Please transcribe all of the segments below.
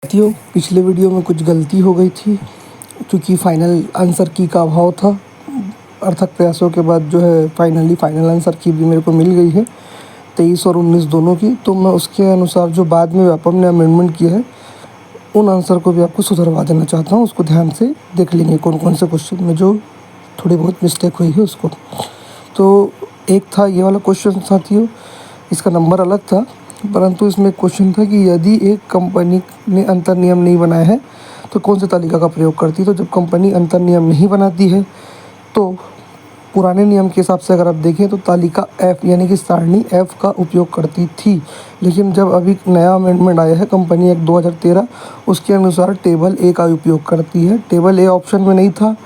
साथियों, पिछले वीडियो में कुछ गलती हो गई थी क्योंकि फाइनल आंसर की का अभाव था। अर्थक प्रयासों के बाद जो है फाइनल आंसर की भी मेरे को मिल गई है 23 और 19 दोनों की। तो मैं उसके अनुसार जो बाद में व्यापम ने अमेंडमेंट किया है उन आंसर को भी आपको सुधरवा देना चाहता हूँ। उसको ध्यान से देख लेंगे कौन कौन से क्वेश्चन में जो थोड़ी बहुत मिस्टेक हुई है उसको। तो एक था ये वाला क्वेश्चन साथियों, इसका नंबर अलग था, परंतु इसमें क्वेश्चन था कि यदि एक कंपनी ने अंतर नियम नहीं बनाए हैं तो कौन सी तालिका का प्रयोग करती है। तो जब कंपनी अंतर नियम नहीं बनाती है तो पुराने नियम के हिसाब से अगर आप देखें तो तालिका F यानी कि सारणी F का उपयोग करती थी। लेकिन जब अभी नया अमेंडमेंट आया है कंपनी एक्ट 2013, उसके अनुसार टेबल A का उपयोग करती है। टेबल A ऑप्शन में नहीं था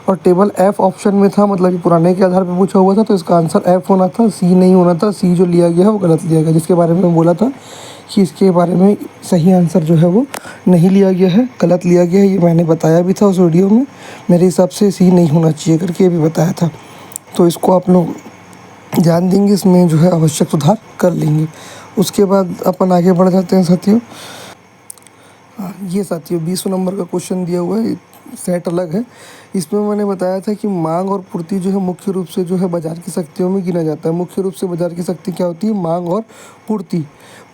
और टेबल F ऑप्शन में था, मतलब कि पुराने के आधार पर पूछा हुआ था, तो इसका आंसर F होना था, C नहीं होना था। C जो लिया गया है वो गलत लिया गया, जिसके बारे में मैं बोला था कि इसके बारे में सही आंसर जो है वो नहीं लिया गया है, गलत लिया गया है। ये मैंने बताया भी था उस वीडियो में, मेरे हिसाब से C नहीं होना चाहिए करके भी बताया था। तो इसको आप लोग ध्यान देंगे, इसमें जो है आवश्यक सुधार कर लेंगे। उसके बाद अपन आगे बढ़ जाते हैं साथियों। ये साथियों 20 नंबर का क्वेश्चन दिया हुआ है, सेट अलग है। इसमें मैंने बताया था कि मांग और पूर्ति जो है मुख्य रूप से जो है बाजार की शक्तियों में गिना जाता है। मुख्य रूप से बाजार की शक्ति क्या होती है? मांग और पूर्ति।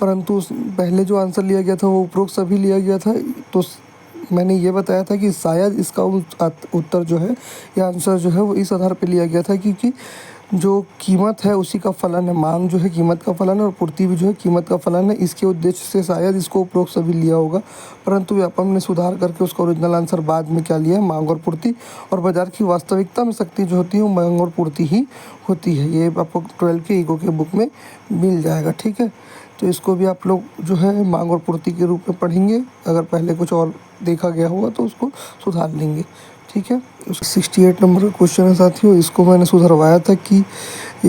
परंतु पहले जो आंसर लिया गया था वो उपरोक्त सभी लिया गया था। तो मैंने ये बताया था कि शायद इसका उत्तर जो है या आंसर जो है वो इस आधार पर लिया गया था क्योंकि जो कीमत है उसी का फलन है। मांग जो है कीमत का फलन है और पूर्ति भी जो है कीमत का फलन है। इसके उद्देश्य से शायद इसको उपरोक्त सभी लिया होगा, परंतु व्यापम ने सुधार करके उसका ओरिजिनल आंसर बाद में क्या लिया है? मांग और पूर्ति। और बाजार की वास्तविकता में शक्ति जो होती है वो मांग और पूर्ति ही होती है। ये आपको 12 के ईको के बुक में मिल जाएगा, ठीक है। तो इसको भी आप लोग जो है मांग और पूर्ति के रूप में पढ़ेंगे। अगर पहले कुछ और देखा गया होगा तो उसको सुधार लेंगे, ठीक है। 68 नंबर का क्वेश्चन है साथियों, इसको मैंने सुधरवाया था कि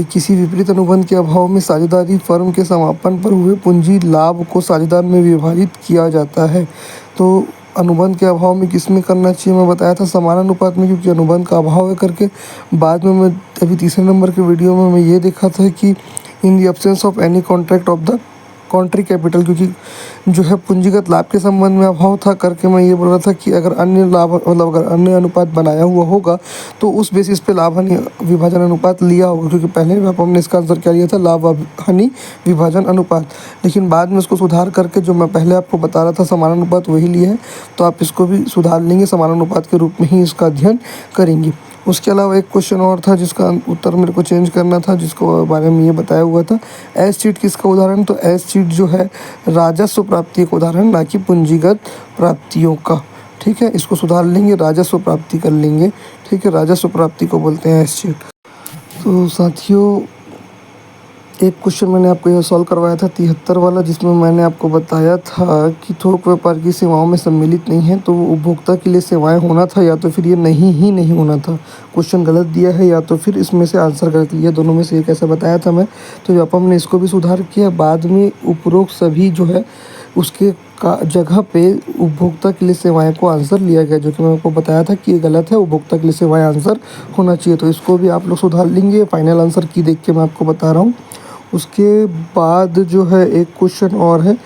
किसी विपरीत अनुबंध के अभाव में साझेदारी फर्म के समापन पर हुए पूंजी लाभ को साझेदार में विभाजित किया जाता है। तो अनुबंध के अभाव में किस में करना चाहिए? मैं बताया था समान अनुपात में, क्योंकि अनुबंध का अभाव है करके। बाद में मैं अभी तीसरे नंबर के वीडियो में मैं ये देखा था कि in the absence of any contract of the country capital, क्योंकि जो है पूंजीगत लाभ के संबंध में अभाव था करके मैं ये बोल रहा था कि अगर अन्य लाभ मतलब अगर अन्य अनुपात बनाया हुआ होगा तो उस बेसिस पे लाभ हानि विभाजन अनुपात लिया होगा, क्योंकि पहले व्यापम ने इसका आंसर क्या लिया था? लाभ हानि विभाजन अनुपात। लेकिन बाद में उसको सुधार करके जो मैं पहले आपको बता रहा था समान अनुपात वही लिए है। तो आप इसको भी सुधार लेंगे, समान अनुपात के रूप में ही इसका अध्ययन करेंगे। उसके अलावा एक क्वेश्चन और था जिसका उत्तर मेरे को चेंज करना था, जिसको बारे में ये बताया हुआ था। एस शीट किसका उदाहरण? तो एस शीट जो है राजस्व प्राप्ति का उदाहरण, ना कि पूंजीगत प्राप्तियों का, ठीक है। इसको सुधार लेंगे, राजस्व प्राप्ति कर लेंगे, ठीक है। राजस्व प्राप्ति को बोलते हैं एस शीट। तो साथियों एक क्वेश्चन मैंने आपको यह सॉल्व करवाया था 73 वाला, जिसमें मैंने आपको बताया था कि थोक व्यापार की सेवाओं में सम्मिलित नहीं है तो वो उपभोक्ता के लिए सेवाएं होना था, या तो फिर ये नहीं होना था। क्वेश्चन गलत दिया है या तो फिर इसमें से आंसर गलत लिया, दोनों में से एक ऐसा बताया था मैं। तो व्यापम ने इसको भी सुधार किया। बाद में उपरोक्त सभी जो है उसके का जगह पे उपभोक्ता के लिए सेवाएं को आंसर लिया गया, जो कि मैं आपको बताया था कि ये गलत है, उपभोक्ता के लिए सेवाएं आंसर होना चाहिए। तो इसको भी आप लोग सुधार लेंगे। फाइनल आंसर की देख के मैं आपको बता रहा हूँ। उसके बाद जो है एक क्वेश्चन और है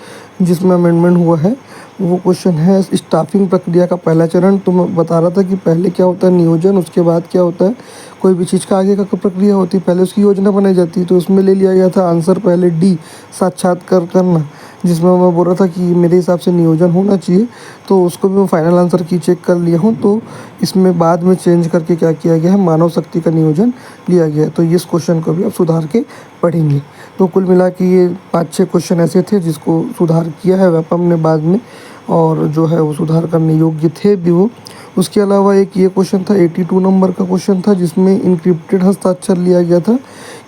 जिसमें अमेंडमेंट हुआ है, वो क्वेश्चन है स्टाफिंग प्रक्रिया का पहला चरण। तो मैं बता रहा था कि पहले क्या होता है? नियोजन। उसके बाद क्या होता है? कोई भी चीज़ का आगे का प्रक्रिया होती है, पहले उसकी योजना बनाई जाती है। तो उसमें ले लिया गया था आंसर पहले डी, साक्षात्कार करना, जिसमें मैं बोल रहा था कि मेरे हिसाब से नियोजन होना चाहिए। तो उसको भी मैं फाइनल आंसर की चेक कर लिया हूँ। तो इसमें बाद में चेंज करके क्या किया गया है? मानव शक्ति का नियोजन लिया गया है। तो इस क्वेश्चन को भी आप सुधार के पढ़ेंगे। तो कुल मिला के ये 5-6 क्वेश्चन ऐसे थे जिसको सुधार किया है व्यापम ने बाद में, और जो है वो सुधार करने योग्य थे भी वो। उसके अलावा एक ये क्वेश्चन था 82 नंबर का क्वेश्चन था, जिसमें इनक्रिप्टेड हस्ताक्षर लिया गया था।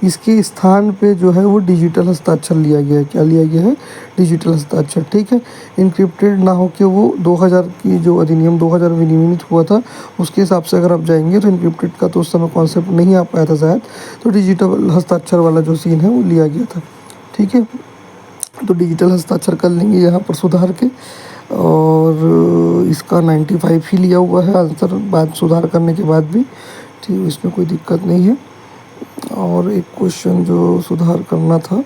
इसके स्थान पे जो है वो डिजिटल हस्ताक्षर लिया गया है। क्या लिया गया है? डिजिटल हस्ताक्षर, ठीक है। इनक्रिप्टेड ना हो के वो 2000 की जो अधिनियम 2000 विनियमित हुआ था उसके हिसाब से अगर आप जाएंगे तो इनक्रिप्टेड का तो उस समय कॉन्सेप्ट नहीं आ पाया था शायद, तो डिजिटल हस्ताक्षर वाला जो सीन है वो लिया गया था, ठीक है। तो डिजिटल हस्ताक्षर कर लेंगे यहाँ पर सुधार के, और इसका 95 ही लिया हुआ है आंसर बाद सुधार करने के बाद भी, ठीक, इसमें कोई दिक्कत नहीं है। और एक क्वेश्चन जो सुधार करना था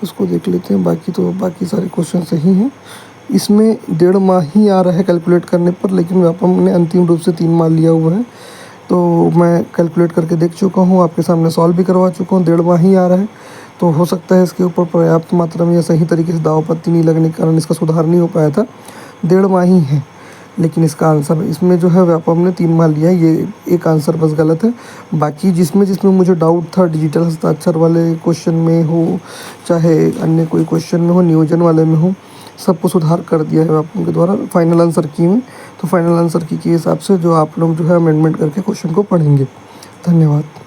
उसको देख लेते हैं, बाकी तो बाकी सारे क्वेश्चन सही हैं, इसमें 1.5 माह ही आ रहा है कैलकुलेट करने पर, लेकिन व्यापम ने अंतिम रूप से 3 माह लिया हुआ है। तो मैं कैलकुलेट करके देख चुका हूँ, आपके सामने सॉल्व भी करवा चुका हूँ। 1.5 माह ही आ रहा है, तो हो सकता है इसके ऊपर पर्याप्त मात्रा में या सही तरीके से दाव पत्ती नहीं लगने के कारण इसका सुधार नहीं हो पाया था। 1.5 माह ही है, लेकिन इसका आंसर इसमें जो है व्यापम ने 3 माह लिया है। ये एक आंसर बस गलत है। बाकी जिसमें जिसमें मुझे डाउट था, डिजिटल हस्ताक्षर वाले क्वेश्चन में हो, चाहे अन्य कोई क्वेश्चन में हो, नियोजन वाले में हो, सबको सुधार कर दिया है व्यापम के द्वारा फाइनल आंसर की में। तो फाइनल आंसर की के हिसाब से जो आप लोग जो है अमेंडमेंट करके क्वेश्चन को पढ़ेंगे। धन्यवाद।